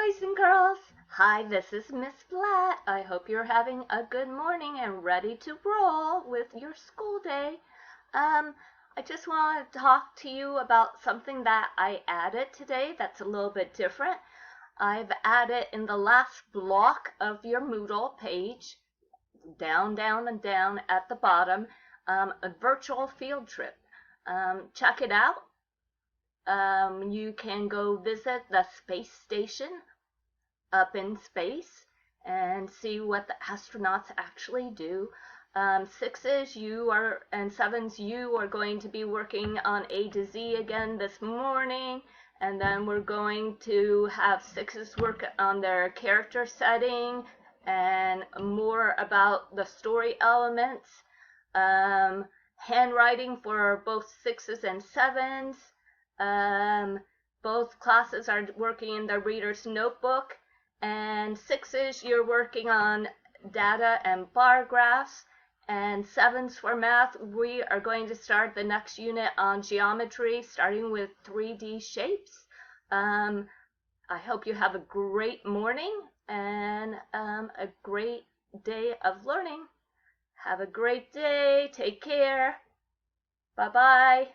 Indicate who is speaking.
Speaker 1: boys and girls. Hi, this is Miss Flat. I hope you're having a good morning and ready to roll with your school day. I just want to talk to you about something that I added today that's a little bit different. I've added in the last block of your Moodle page, down, down, and down at the bottom, a virtual field trip. Check it out. You can go visit the space station up in space and see what the astronauts actually do. Sixes, and sevens, you are going to be working on A to Z again this morning, and then we're going to have sixes work on their character setting and more about the story elements. Handwriting for both sixes and sevens. Both classes are working in the reader's notebook, and sixes, you're working on data and bar graphs, and sevens for math, we are going to start the next unit on geometry, starting with 3D shapes. I hope you have a great morning and a great day of learning. Have a great day. Take care. Bye-bye.